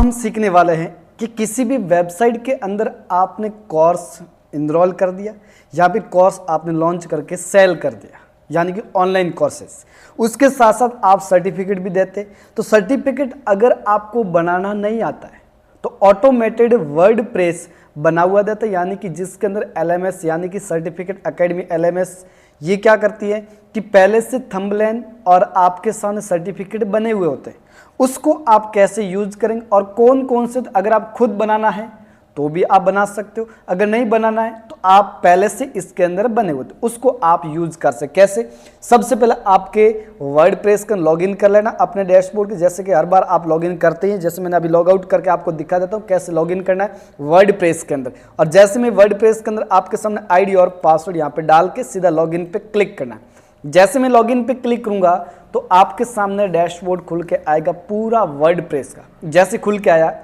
हम सीखने वाले हैं कि किसी भी वेबसाइट के अंदर आपने कोर्स इनरोल कर दिया या फिर कोर्स आपने लॉन्च करके सेल कर दिया, यानी कि ऑनलाइन कोर्सेज। उसके साथ साथ आप सर्टिफिकेट भी देते। तो सर्टिफिकेट अगर आपको बनाना नहीं आता है तो ऑटोमेटेड वर्डप्रेस बना हुआ देता है, यानी कि जिसके अंदर LMS यानी कि सर्टिफिकेट एकेडमी LMS ये क्या करती है कि पहले से थंबनेल और आपके सामने सर्टिफिकेट बने हुए होते हैं, उसको आप कैसे यूज करेंगे और कौन कौन से, अगर आप खुद बनाना है तो भी आप बना सकते हो, अगर नहीं बनाना है तो आप पहले से इसके अंदर बने हुए थे उसको आप यूज कर सकते। कैसे? सबसे पहले आपके वर्डप्रेस का लॉगिन कर लेना अपने डैशबोर्ड के, जैसे कि हर बार आप लॉगिन करते हैं। जैसे मैंने अभी लॉग आउट करके आपको दिखा देता हूँ कैसे लॉगिन करना है वर्डप्रेस के अंदर। और जैसे मैं वर्डप्रेस के अंदर आपके सामने आईडी और पासवर्ड यहाँ पे डाल के सीधा लॉगिन पे क्लिक करना है। जैसे मैं लॉगिन पे क्लिक करूंगा तो आपके सामने डैशबोर्ड खुल के आएगा पूरा वर्डप्रेस का। जैसे खुल के आया,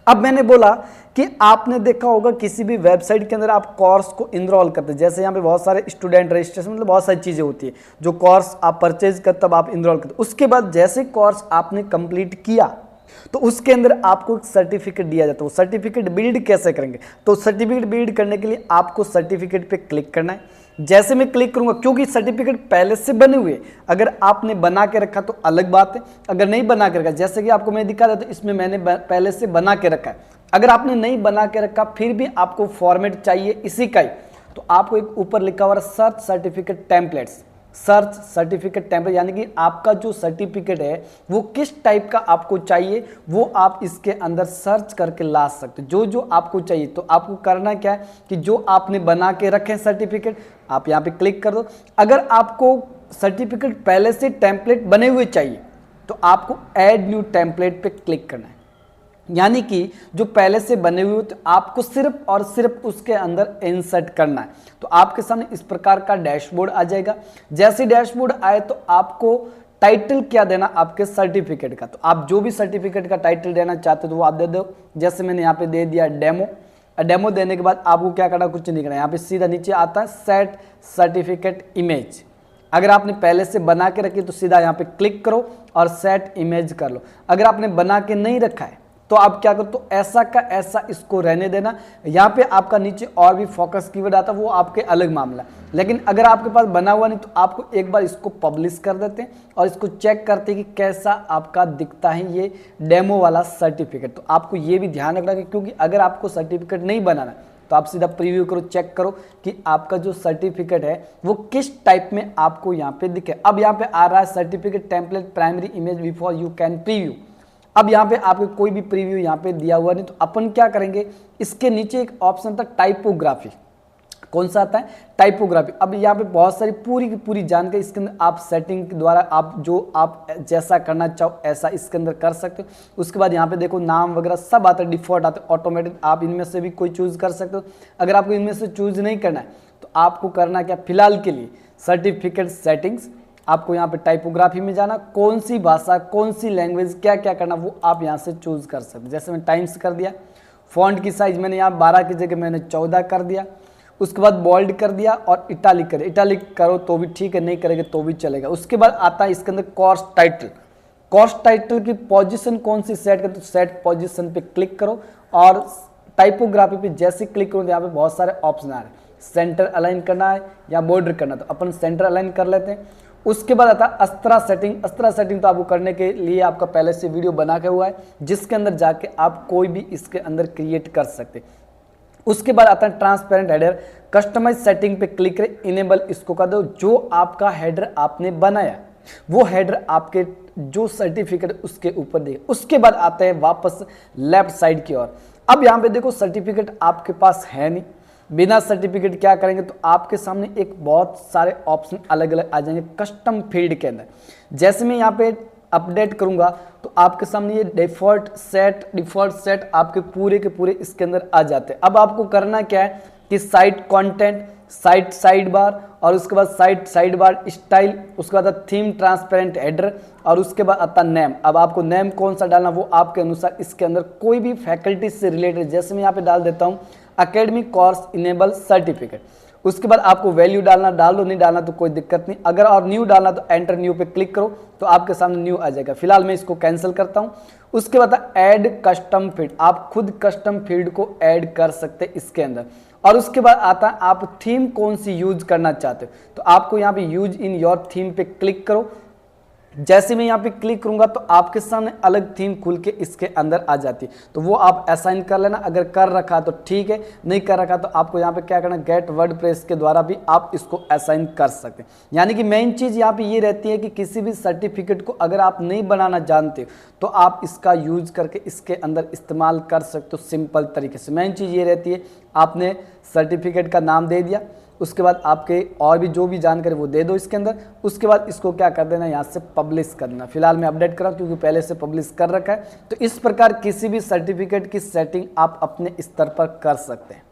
अब मैंने बोला कि आपने देखा होगा किसी भी वेबसाइट के अंदर आप कोर्स को इनरोल करते हैं, जैसे यहाँ पे बहुत सारे स्टूडेंट रजिस्ट्रेशन, मतलब बहुत सारी चीज़ें होती है जो कोर्स आप परचेज कर तब आप इनरोल करते। उसके बाद जैसे कोर्स आपने कंप्लीट किया तो उसके अंदर आपको एक सर्टिफिकेट दिया जाता है। वो सर्टिफिकेट बिल्ड कैसे करेंगे? तो सर्टिफिकेट बिल्ड करने के लिए आपको सर्टिफिकेट पे क्लिक करना है। जैसे मैं क्लिक करूंगा, क्योंकि सर्टिफिकेट पहले से बने हुए, अगर आपने बना के रखा तो अलग बात है, अगर नहीं बना के रखा, जैसे कि आपको मैं दिखा देता हूं, इसमें मैंने पहले से बना के रखा है। अगर आपने नहीं बना के रखा फिर भी आपको फॉर्मेट चाहिए इसी का ही, तो आपको एक ऊपर लिखा हुआ search certificate templates, search certificate template, यानी कि आपका जो सर्टिफिकेट है वो किस टाइप का आपको चाहिए वो आप इसके अंदर सर्च करके ला सकते हो, जो जो आपको चाहिए। तो आपको करना क्या है कि जो आपने बना के रखे सर्टिफिकेट आप यहाँ पे क्लिक कर दो। अगर आपको सर्टिफिकेट पहले से टेम्पलेट बने हुए चाहिए तो आपको ऐड न्यू टेम्पलेट पे क्लिक करना है, यानी कि जो पहले से बने हुए तो आपको सिर्फ और सिर्फ उसके अंदर इंसर्ट करना है। तो आपके सामने इस प्रकार का डैशबोर्ड आ जाएगा। जैसे डैशबोर्ड आए तो आपको टाइटल क्या देना आपके सर्टिफिकेट का, तो आप जो भी सर्टिफिकेट का टाइटल देना चाहते हो तो वो आप दे दो। जैसे मैंने यहाँ पे दे दिया डेमो। डेमो देने के बाद आपको क्या करना, कुछ नहीं करना, यहाँ पे सीधा नीचे आता है सेट सर्टिफिकेट इमेज। अगर आपने पहले से बना के रखी तो सीधा यहाँ पे क्लिक करो और सेट इमेज कर लो। अगर आपने बना के नहीं रखा है तो आप क्या करो, तो ऐसा का ऐसा इसको रहने देना। यहाँ पे आपका नीचे और भी फोकस कीवर्ड आता है, वो आपके अलग मामला। लेकिन अगर आपके पास बना हुआ नहीं तो आपको एक बार इसको पब्लिश कर देते हैं और इसको चेक करते हैं कि कैसा आपका दिखता है ये डेमो वाला सर्टिफिकेट। तो आपको ये भी ध्यान रखना कि क्योंकि अगर आपको सर्टिफिकेट नहीं बनाना तो आप सीधा प्रीव्यू करो, चेक करो कि आपका जो सर्टिफिकेट है वो किस टाइप में आपको यहाँ पे दिखे। अब यहाँ पे आ रहा है certificate template primary image before you can preview. अब यहाँ पे आपको कोई भी प्रीव्यू यहाँ पे दिया हुआ नहीं, तो अपन क्या करेंगे, इसके नीचे एक ऑप्शन था टाइपोग्राफी। कौन सा आता है? टाइपोग्राफी। अब यहाँ पे बहुत सारी पूरी की पूरी जानकारी इसके अंदर आप सेटिंग के द्वारा आप जो आप जैसा करना चाहो ऐसा इसके अंदर कर सकते हो। उसके बाद यहाँ पे देखो नाम वगैरह सब आता है, डिफॉल्ट आता है, ऑटोमेटिक। आप इनमें से भी कोई चूज कर सकते हो। अगर आपको इनमें से चूज नहीं करना है तो आपको करना क्या, फिलहाल के लिए सर्टिफिकेट सेटिंग्स, आपको यहाँ पे टाइपोग्राफी में जाना, कौन सी भाषा कौन सी लैंग्वेज क्या क्या करना वो आप यहाँ से चूज कर सकते हैं। जैसे मैं टाइम्स कर दिया, फॉन्ट की साइज मैंने यहाँ 12 की जगह मैंने 14 कर दिया। उसके बाद बोल्ड कर दिया और इटालिक कर दिया। इटालिक करो तो भी ठीक है, नहीं करेंगे तो भी चलेगा। उसके बाद आता है इसके अंदर कोर्स टाइटल। कोर्स टाइटल की पोजीशन कौन सी सेट कर, तो सेट पोजीशन पे क्लिक करो और टाइपोग्राफी पे जैसे क्लिक करो तो यहाँ पे बहुत सारे ऑप्शन आ रहे हैं। सेंटर अलाइन करना है या बॉर्डर करना, तो अपन सेंटर अलाइन कर लेते हैं। उसके बाद आता है अस्त्रा सेटिंग। अस्त्रा सेटिंग तो आपको करने के लिए आपका पहले से वीडियो बना के हुआ है, जिसके अंदर जाके आप कोई भी इसके अंदर क्रिएट कर सकते। उसके बाद आता है ट्रांसपेरेंट हेडर। कस्टमाइज सेटिंग पे क्लिक करें, इनेबल इसको कर दो। जो आपका हेडर आपने बनाया वो हेडर आपके जो सर्टिफिकेट उसके ऊपर दे। उसके बाद आते हैं वापस लेफ्ट साइड की ओर। अब यहाँ पे देखो सर्टिफिकेट आपके पास है नहीं, बिना सर्टिफिकेट क्या करेंगे, तो आपके सामने एक बहुत सारे ऑप्शन अलग अलग आ जाएंगे कस्टम फील्ड के अंदर। जैसे मैं यहाँ पे अपडेट करूंगा तो आपके सामने ये डिफॉल्ट सेट आपके पूरे के पूरे इसके अंदर आ जाते हैं। अब आपको करना क्या है कि site content, site side bar और उसके बाद साइट साइड बार स्टाइल, उसके बाद थीम ट्रांसपेरेंट हेडर और उसके बाद आता नेम। अब आपको नेम कौन सा डालना वो आपके अनुसार इसके अंदर कोई भी फैकल्टी से रिलेटेड, जैसे मैं यहाँ पे डाल देता हूँ एकेडमिक कोर्स इनेबल सर्टिफिकेट। उसके बाद आपको वैल्यू डालना, डाल दो, नहीं डालना तो कोई दिक्कत नहीं। अगर और न्यू डालना तो एंटर न्यू पे क्लिक करो तो आपके सामने न्यू आ जाएगा। फिलहाल मैं इसको कैंसिल करता हूं। उसके बाद ऐड कस्टम फील्ड, आप खुद कस्टम फील्ड को ऐड कर सकते हैं इसके अंदर। और उसके बाद आता है आप थीम कौन सी यूज करना चाहते हो, तो आपको यहाँ पे यूज इन योर थीम पे क्लिक करो। जैसे मैं यहाँ पे क्लिक करूंगा तो आपके सामने अलग थीम खुल के इसके अंदर आ जाती है, तो वो आप असाइन कर लेना। अगर कर रखा तो ठीक है, नहीं कर रखा तो आपको यहाँ पे क्या करना, गेट वर्डप्रेस के द्वारा भी आप इसको असाइन कर सकते हैं। यानी कि मेन चीज़ यहाँ पे ये रहती है कि किसी भी सर्टिफिकेट को अगर आप नहीं बनाना जानते तो आप इसका यूज करके इसके अंदर इस्तेमाल कर सकते हो सिंपल तरीके से। मेन चीज़ ये रहती है, आपने सर्टिफिकेट का नाम दे दिया, उसके बाद आपके और भी जो भी जानकारी वो दे दो इसके अंदर। उसके बाद इसको क्या कर देना, यहाँ से पब्लिश कर देना। फिलहाल मैं अपडेट कर रहा हूँ क्योंकि पहले से पब्लिश कर रखा है। तो इस प्रकार किसी भी सर्टिफिकेट की सेटिंग आप अपने स्तर पर कर सकते हैं।